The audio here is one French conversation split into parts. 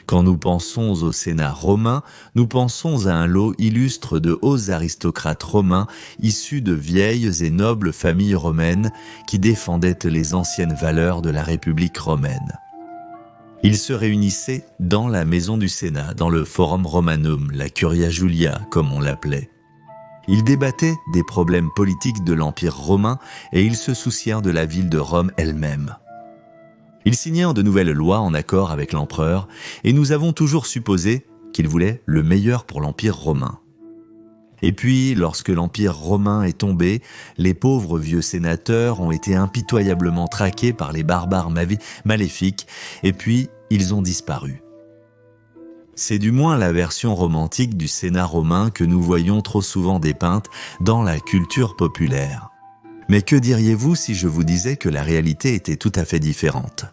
Quand nous pensons au Sénat romain, nous pensons à un lot illustre de hauts aristocrates romains issus de vieilles et nobles familles romaines qui défendaient les anciennes valeurs de la République romaine. Ils se réunissaient dans la maison du Sénat, dans le Forum Romanum, la Curia Julia, comme on l'appelait. Ils débattaient des problèmes politiques de l'Empire romain et ils se soucièrent de la ville de Rome elle-même. Ils signèrent de nouvelles lois en accord avec l'empereur et nous avons toujours supposé qu'ils voulaient le meilleur pour l'Empire romain. Et puis, lorsque l'Empire romain est tombé, les pauvres vieux sénateurs ont été impitoyablement traqués par les barbares maléfiques et puis ils ont disparu. C'est du moins la version romantique du Sénat romain que nous voyons trop souvent dépeinte dans la culture populaire. Mais que diriez-vous si je vous disais que la réalité était tout à fait différente ?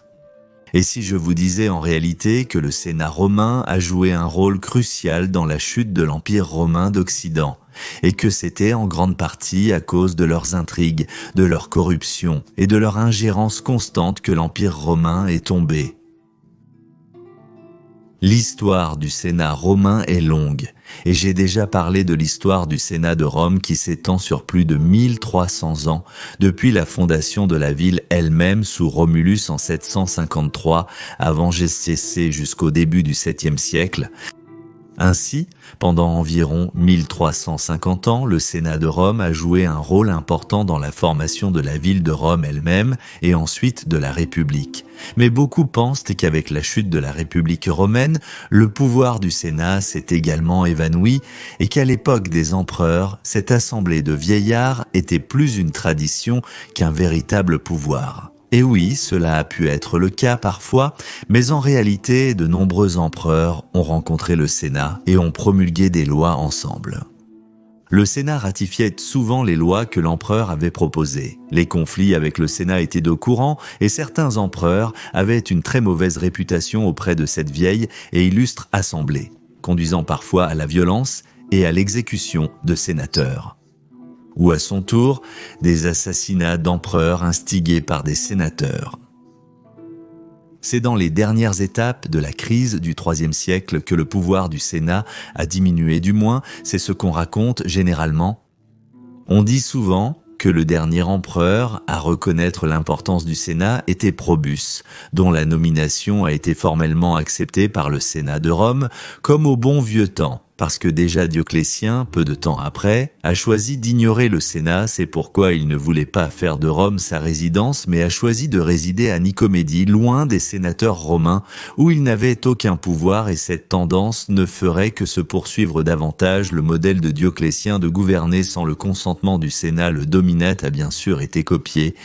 Et si je vous disais en réalité que le Sénat romain a joué un rôle crucial dans la chute de l'Empire romain d'Occident, et que c'était en grande partie à cause de leurs intrigues, de leur corruption et de leur ingérence constante que l'Empire romain est tombé ? L'histoire du Sénat romain est longue, et j'ai déjà parlé de l'histoire du Sénat de Rome qui s'étend sur plus de 1300 ans, depuis la fondation de la ville elle-même sous Romulus en 753 avant Gestiessé jusqu'au début du 7e siècle. Ainsi, pendant environ 1350 ans, le Sénat de Rome a joué un rôle important dans la formation de la ville de Rome elle-même et ensuite de la République. Mais beaucoup pensent qu'avec la chute de la République romaine, le pouvoir du Sénat s'est également évanoui et qu'à l'époque des empereurs, cette assemblée de vieillards était plus une tradition qu'un véritable pouvoir. Et oui, cela a pu être le cas parfois, mais en réalité, de nombreux empereurs ont rencontré le Sénat et ont promulgué des lois ensemble. Le Sénat ratifiait souvent les lois que l'empereur avait proposées. Les conflits avec le Sénat étaient de courant et certains empereurs avaient une très mauvaise réputation auprès de cette vieille et illustre assemblée, conduisant parfois à la violence et à l'exécution de sénateurs. Ou à son tour, des assassinats d'empereurs instigués par des sénateurs. C'est dans les dernières étapes de la crise du IIIe siècle que le pouvoir du Sénat a diminué, du moins c'est ce qu'on raconte généralement. On dit souvent que le dernier empereur à reconnaître l'importance du Sénat était Probus, dont la nomination a été formellement acceptée par le Sénat de Rome, comme au bon vieux temps. Parce que déjà Dioclétien, peu de temps après, a choisi d'ignorer le Sénat, c'est pourquoi il ne voulait pas faire de Rome sa résidence, mais a choisi de résider à Nicomédie, loin des sénateurs romains, où il n'avait aucun pouvoir et cette tendance ne ferait que se poursuivre davantage. Le modèle de Dioclétien de gouverner sans le consentement du Sénat, le dominat, a bien sûr été copié,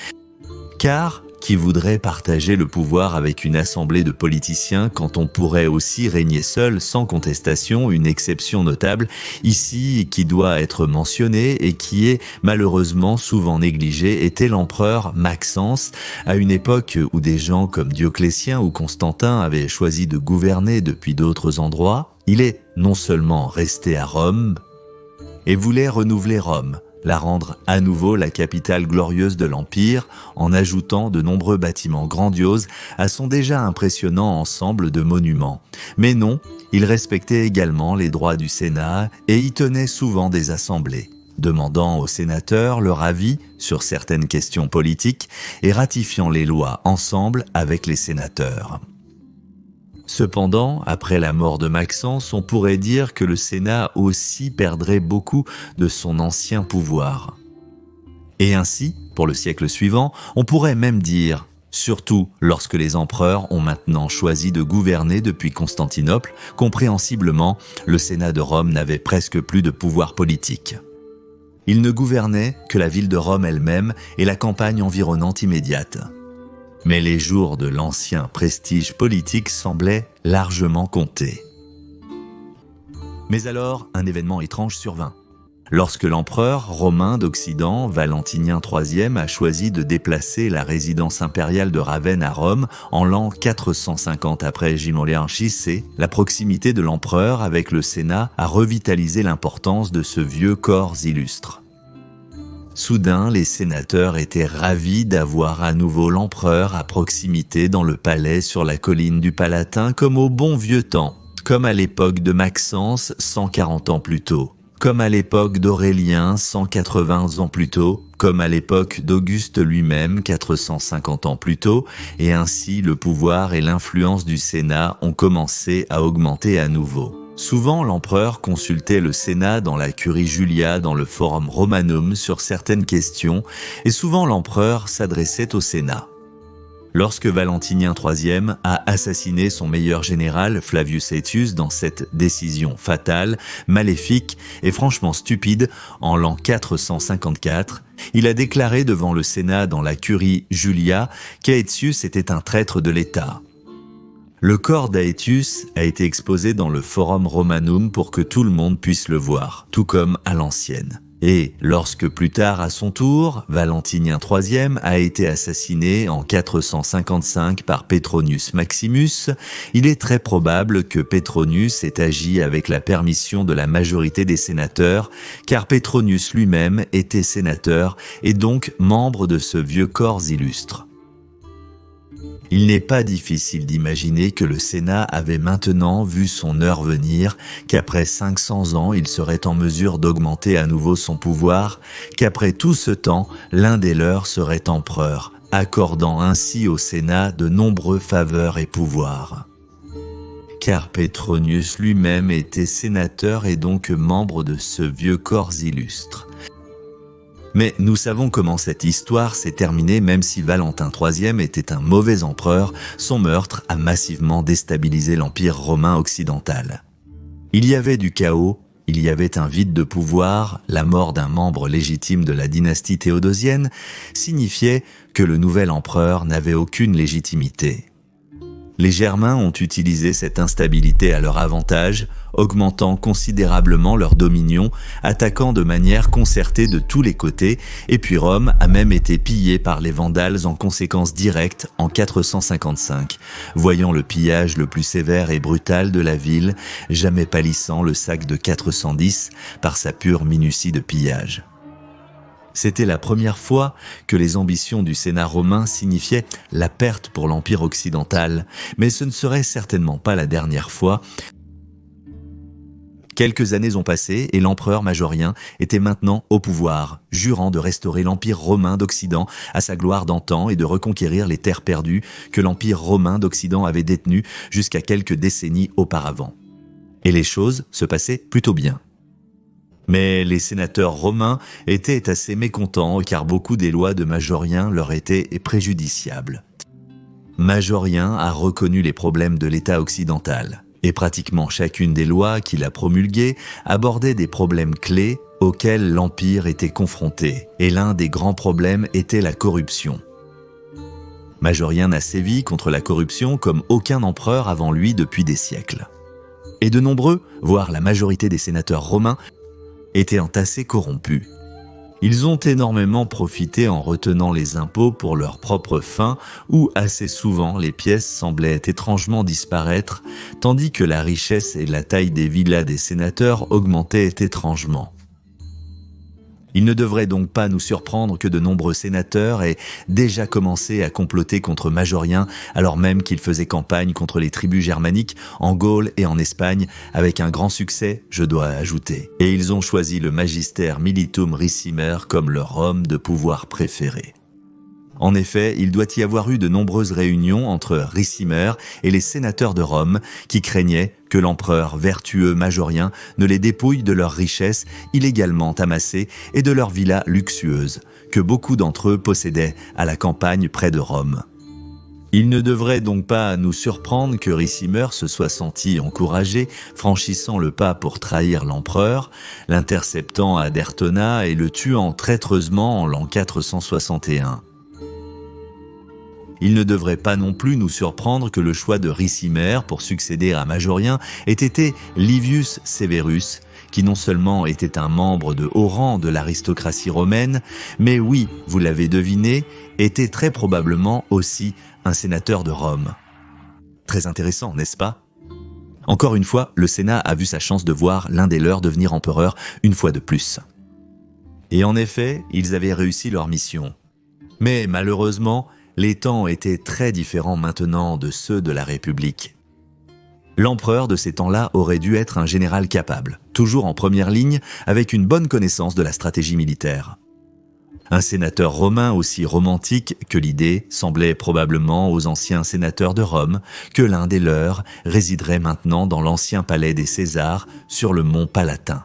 car qui voudrait partager le pouvoir avec une assemblée de politiciens quand on pourrait aussi régner seul sans contestation? Une exception notable ici qui doit être mentionnée et qui est malheureusement souvent négligée était l'empereur Maxence, à une époque où des gens comme Dioclétien ou Constantin avaient choisi de gouverner depuis d'autres endroits. Il est non seulement resté à Rome et voulait renouveler Rome, la rendre à nouveau la capitale glorieuse de l'Empire, en ajoutant de nombreux bâtiments grandioses à son déjà impressionnant ensemble de monuments. Mais non, il respectait également les droits du Sénat et y tenait souvent des assemblées, demandant aux sénateurs leur avis sur certaines questions politiques et ratifiant les lois ensemble avec les sénateurs. Cependant, après la mort de Maxence, on pourrait dire que le Sénat aussi perdrait beaucoup de son ancien pouvoir. Et ainsi, pour le siècle suivant, on pourrait même dire, surtout lorsque les empereurs ont maintenant choisi de gouverner depuis Constantinople, compréhensiblement, le Sénat de Rome n'avait presque plus de pouvoir politique. Il ne gouvernait que la ville de Rome elle-même et la campagne environnante immédiate. Mais les jours de l'ancien prestige politique semblaient largement comptés. Mais alors, un événement étrange survint. Lorsque l'empereur romain d'Occident, Valentinien III, a choisi de déplacer la résidence impériale de Ravenne à Rome en l'an 450 après Gimoléanchis, la proximité de l'empereur avec le Sénat a revitalisé l'importance de ce vieux corps illustre. Soudain, les sénateurs étaient ravis d'avoir à nouveau l'empereur à proximité dans le palais sur la colline du Palatin comme au bon vieux temps, comme à l'époque de Maxence 140 ans plus tôt, comme à l'époque d'Aurélien 180 ans plus tôt, comme à l'époque d'Auguste lui-même 450 ans plus tôt, et ainsi le pouvoir et l'influence du Sénat ont commencé à augmenter à nouveau. Souvent, l'empereur consultait le Sénat dans la Curie Julia, dans le Forum Romanum sur certaines questions, et souvent l'empereur s'adressait au Sénat. Lorsque Valentinien III a assassiné son meilleur général, Flavius Aetius, dans cette décision fatale, maléfique et franchement stupide, en l'an 454, il a déclaré devant le Sénat dans la Curie Julia qu'Aetius était un traître de l'État. Le corps d'Aetius a été exposé dans le Forum Romanum pour que tout le monde puisse le voir, tout comme à l'ancienne. Et lorsque plus tard à son tour, Valentinien III a été assassiné en 455 par Petronius Maximus, il est très probable que Petronius ait agi avec la permission de la majorité des sénateurs, car Petronius lui-même était sénateur et donc membre de ce vieux corps illustre. Il n'est pas difficile d'imaginer que le Sénat avait maintenant vu son heure venir, qu'après 500 ans, il serait en mesure d'augmenter à nouveau son pouvoir, qu'après tout ce temps, l'un des leurs serait empereur, accordant ainsi au Sénat de nombreux faveurs et pouvoirs. Car Petronius lui-même était sénateur et donc membre de ce vieux corps illustre. Mais nous savons comment cette histoire s'est terminée. Même si Valentin III était un mauvais empereur, son meurtre a massivement déstabilisé l'Empire romain occidental. Il y avait du chaos, il y avait un vide de pouvoir, la mort d'un membre légitime de la dynastie théodosienne signifiait que le nouvel empereur n'avait aucune légitimité. Les Germains ont utilisé cette instabilité à leur avantage, augmentant considérablement leur dominion, attaquant de manière concertée de tous les côtés, et puis Rome a même été pillée par les Vandales en conséquence directe en 455, voyant le pillage le plus sévère et brutal de la ville, jamais pâlissant le sac de 410 par sa pure minutie de pillage. C'était la première fois que les ambitions du Sénat romain signifiaient la perte pour l'Empire occidental, mais ce ne serait certainement pas la dernière fois. Quelques années ont passé et l'empereur Majorien était maintenant au pouvoir, jurant de restaurer l'Empire romain d'Occident à sa gloire d'antan et de reconquérir les terres perdues que l'Empire romain d'Occident avait détenues jusqu'à quelques décennies auparavant. Et les choses se passaient plutôt bien. Mais les sénateurs romains étaient assez mécontents car beaucoup des lois de Majorien leur étaient préjudiciables. Majorien a reconnu les problèmes de l'État occidental et pratiquement chacune des lois qu'il a promulguées abordait des problèmes clés auxquels l'Empire était confronté, et l'un des grands problèmes était la corruption. Majorien n'a sévi contre la corruption comme aucun empereur avant lui depuis des siècles. Et de nombreux, voire la majorité des sénateurs romains, étaient entassés corrompus. Ils ont énormément profité en retenant les impôts pour leurs propres fins, où assez souvent les pièces semblaient étrangement disparaître, tandis que la richesse et la taille des villas des sénateurs augmentaient étrangement. Il ne devrait donc pas nous surprendre que de nombreux sénateurs aient déjà commencé à comploter contre Majorien, alors même qu'il faisait campagne contre les tribus germaniques en Gaule et en Espagne, avec un grand succès, je dois ajouter. Et ils ont choisi le Magister Militum Ricimer comme leur homme de pouvoir préféré. En effet, il doit y avoir eu de nombreuses réunions entre Ricimer et les sénateurs de Rome qui craignaient que l'empereur vertueux Majorien ne les dépouille de leurs richesses illégalement amassées et de leurs villas luxueuses, que beaucoup d'entre eux possédaient à la campagne près de Rome. Il ne devrait donc pas nous surprendre que Ricimer se soit senti encouragé, franchissant le pas pour trahir l'empereur, l'interceptant à Dertona et le tuant traîtreusement en l'an 461. Il ne devrait pas non plus nous surprendre que le choix de Ricimer pour succéder à Majorien ait été Livius Severus, qui non seulement était un membre de haut rang de l'aristocratie romaine, mais oui, vous l'avez deviné, était très probablement aussi un sénateur de Rome. Très intéressant, n'est-ce pas ? Encore une fois, le Sénat a vu sa chance de voir l'un des leurs devenir empereur une fois de plus. Et en effet, ils avaient réussi leur mission. Mais malheureusement, les temps étaient très différents maintenant de ceux de la République. L'empereur de ces temps-là aurait dû être un général capable, toujours en première ligne, avec une bonne connaissance de la stratégie militaire. Un sénateur romain aussi romantique que l'idée semblait probablement aux anciens sénateurs de Rome que l'un des leurs résiderait maintenant dans l'ancien palais des Césars sur le mont Palatin.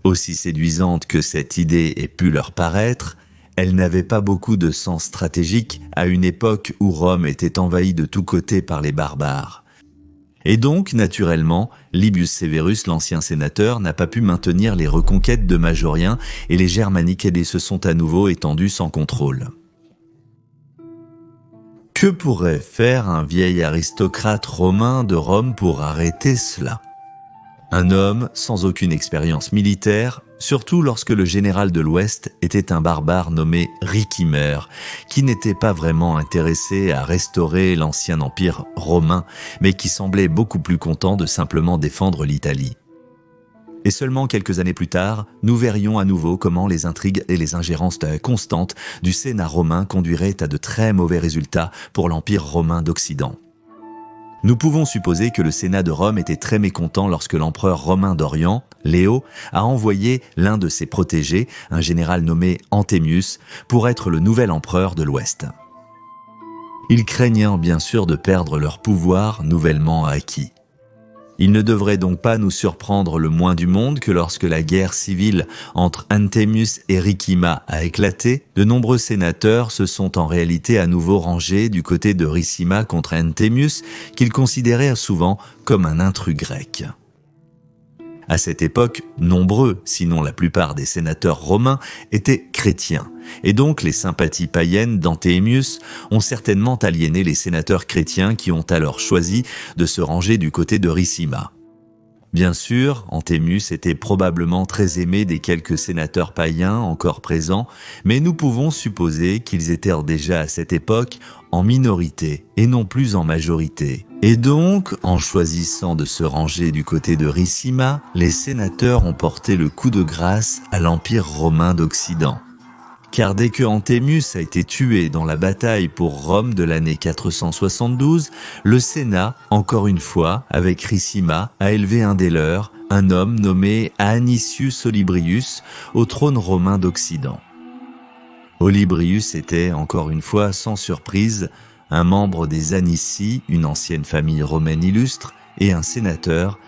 Aussi séduisante que cette idée ait pu leur paraître, elle n'avait pas beaucoup de sens stratégique à une époque où Rome était envahie de tous côtés par les barbares. Et donc, naturellement, Libius Severus, l'ancien sénateur, n'a pas pu maintenir les reconquêtes de Majorien et les Germaniques se sont à nouveau étendus sans contrôle. Que pourrait faire un vieil aristocrate romain de Rome pour arrêter cela ? Un homme sans aucune expérience militaire, surtout lorsque le général de l'Ouest était un barbare nommé Ricimer, qui n'était pas vraiment intéressé à restaurer l'ancien empire romain, mais qui semblait beaucoup plus content de simplement défendre l'Italie. Et seulement quelques années plus tard, nous verrions à nouveau comment les intrigues et les ingérences constantes du Sénat romain conduiraient à de très mauvais résultats pour l'empire romain d'Occident. Nous pouvons supposer que le Sénat de Rome était très mécontent lorsque l'empereur romain d'Orient, Léo, a envoyé l'un de ses protégés, un général nommé Anthemius, pour être le nouvel empereur de l'Ouest. Ils craignaient bien sûr de perdre leur pouvoir nouvellement acquis. Il ne devrait donc pas nous surprendre le moins du monde que lorsque la guerre civile entre Anthemius et Ricimer a éclaté, de nombreux sénateurs se sont en réalité à nouveau rangés du côté de Ricimer contre Anthemius, qu'ils considéraient souvent comme un intrus grec. À cette époque, nombreux, sinon la plupart des sénateurs romains, étaient chrétiens, et donc les sympathies païennes d'Anthemius ont certainement aliéné les sénateurs chrétiens qui ont alors choisi de se ranger du côté de Ricimer. Bien sûr, Anthemius était probablement très aimé des quelques sénateurs païens encore présents, mais nous pouvons supposer qu'ils étaient déjà à cette époque en minorité et non plus en majorité. Et donc, en choisissant de se ranger du côté de Ricimer, les sénateurs ont porté le coup de grâce à l'Empire romain d'Occident. Car dès que Anthemius a été tué dans la bataille pour Rome de l'année 472, le Sénat, encore une fois, avec Ricimer, a élevé un des leurs, un homme nommé Anicius Olybrius, au trône romain d'Occident. Olybrius était, encore une fois, sans surprise, un membre des Anici, une ancienne famille romaine illustre, et un sénateur.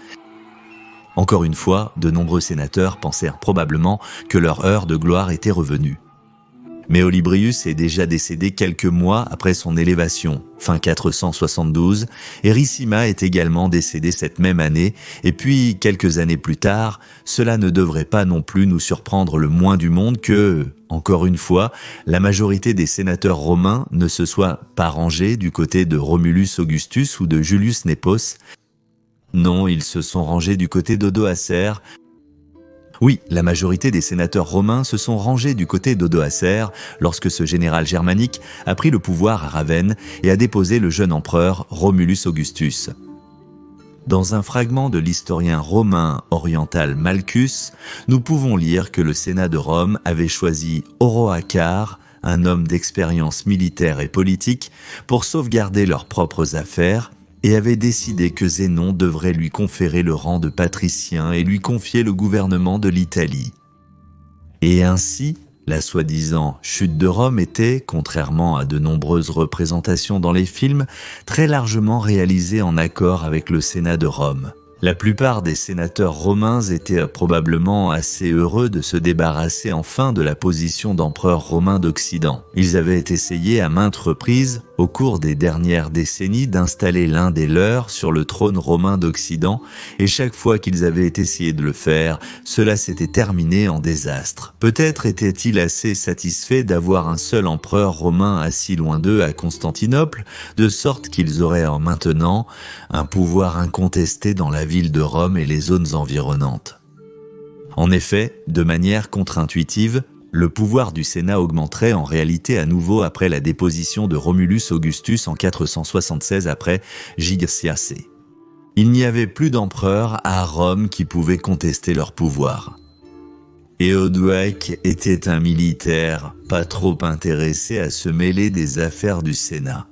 Encore une fois, de nombreux sénateurs pensèrent probablement que leur heure de gloire était revenue. Mais Olybrius est déjà décédé quelques mois après son élévation, fin 472, et Ricimer est également décédé cette même année, et puis quelques années plus tard, cela ne devrait pas non plus nous surprendre le moins du monde que, encore une fois, la majorité des sénateurs romains ne se soit pas rangés du côté de Romulus Augustus ou de Julius Nepos. Non, ils se sont rangés du côté d'Odoacer. Oui, la majorité des sénateurs romains se sont rangés du côté d'Odoacer lorsque ce général germanique a pris le pouvoir à Ravenne et a déposé le jeune empereur Romulus Augustus. Dans un fragment de l'historien romain oriental Malchus, nous pouvons lire que le Sénat de Rome avait choisi Oroacar, un homme d'expérience militaire et politique, pour sauvegarder leurs propres affaires, et avait décidé que Zénon devrait lui conférer le rang de patricien et lui confier le gouvernement de l'Italie. Et ainsi, la soi-disant chute de Rome était, contrairement à de nombreuses représentations dans les films, très largement réalisée en accord avec le Sénat de Rome. La plupart des sénateurs romains étaient probablement assez heureux de se débarrasser enfin de la position d'empereur romain d'Occident. Ils avaient essayé à maintes reprises, au cours des dernières décennies, d'installer l'un des leurs sur le trône romain d'Occident, et chaque fois qu'ils avaient essayé de le faire, cela s'était terminé en désastre. Peut-être étaient-ils assez satisfaits d'avoir un seul empereur romain assis loin d'eux à Constantinople, de sorte qu'ils auraient maintenant un pouvoir incontesté dans la ville de Rome et les zones environnantes. En effet, de manière contre-intuitive, le pouvoir du Sénat augmenterait en réalité à nouveau après la déposition de Romulus Augustus en 476 après Gigsiacée. Il n'y avait plus d'empereur à Rome qui pouvait contester leur pouvoir. Et Odoac était un militaire, pas trop intéressé à se mêler des affaires du Sénat.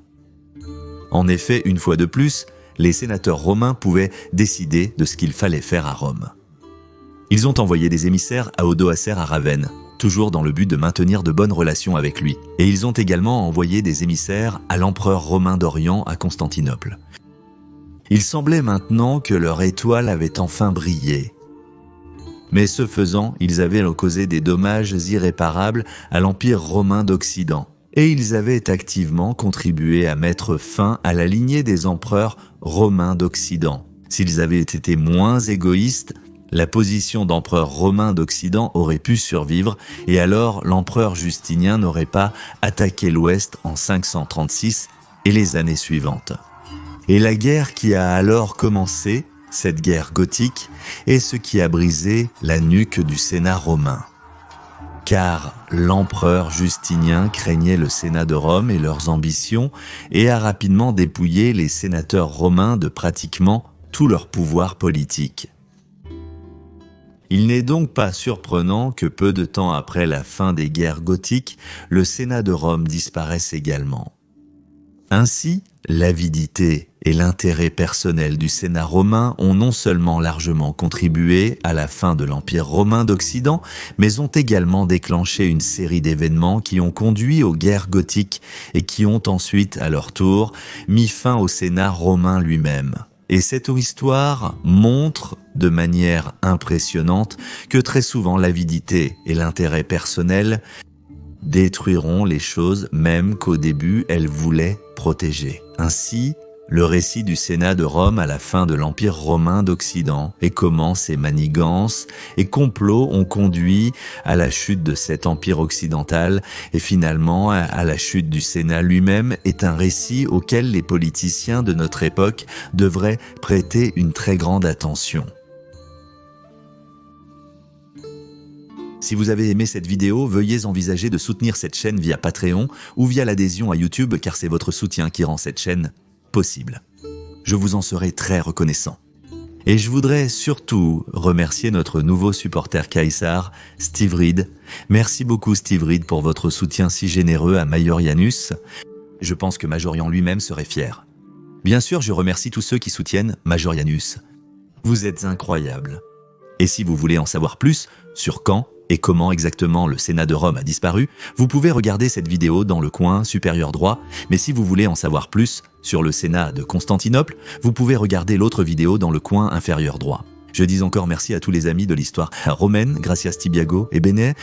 En effet, une fois de plus, les sénateurs romains pouvaient décider de ce qu'il fallait faire à Rome. Ils ont envoyé des émissaires à Odoacer à Ravenne, toujours dans le but de maintenir de bonnes relations avec lui. Et ils ont également envoyé des émissaires à l'empereur romain d'Orient à Constantinople. Il semblait maintenant que leur étoile avait enfin brillé. Mais ce faisant, ils avaient causé des dommages irréparables à l'Empire romain d'Occident. Et ils avaient activement contribué à mettre fin à la lignée des empereurs romains d'Occident. S'ils avaient été moins égoïstes, la position d'empereur romain d'Occident aurait pu survivre et alors l'empereur Justinien n'aurait pas attaqué l'Ouest en 536 et les années suivantes. Et la guerre qui a alors commencé, cette guerre gothique, est ce qui a brisé la nuque du Sénat romain. Car l'empereur Justinien craignait le Sénat de Rome et leurs ambitions et a rapidement dépouillé les sénateurs romains de pratiquement tout leur pouvoir politique. Il n'est donc pas surprenant que peu de temps après la fin des guerres gothiques, le Sénat de Rome disparaisse également. Ainsi, l'avidité et l'intérêt personnel du Sénat romain ont non seulement largement contribué à la fin de l'Empire romain d'Occident, mais ont également déclenché une série d'événements qui ont conduit aux guerres gothiques et qui ont ensuite, à leur tour, mis fin au Sénat romain lui-même. Et cette histoire montre de manière impressionnante que très souvent l'avidité et l'intérêt personnel détruiront les choses même qu'au début elles voulaient protéger. Ainsi, le récit du Sénat de Rome à la fin de l'Empire romain d'Occident et comment ces manigances et complots ont conduit à la chute de cet empire occidental et finalement à la chute du Sénat lui-même est un récit auquel les politiciens de notre époque devraient prêter une très grande attention. Si vous avez aimé cette vidéo, veuillez envisager de soutenir cette chaîne via Patreon ou via l'adhésion à YouTube car c'est votre soutien qui rend cette chaîne possible. Je vous en serai très reconnaissant. Et je voudrais surtout remercier notre nouveau supporter Caesar, Steve Reed. Merci beaucoup Steve Reed pour votre soutien si généreux à Majorianus. Je pense que Majorian lui-même serait fier. Bien sûr, je remercie tous ceux qui soutiennent Majorianus. Vous êtes incroyables. Et si vous voulez en savoir plus sur quand et comment exactement le Sénat de Rome a disparu, vous pouvez regarder cette vidéo dans le coin supérieur droit, mais si vous voulez en savoir plus sur le Sénat de Constantinople, vous pouvez regarder l'autre vidéo dans le coin inférieur droit. Je dis encore merci à tous les amis de l'histoire romaine, Gracias Tibiago et Bene.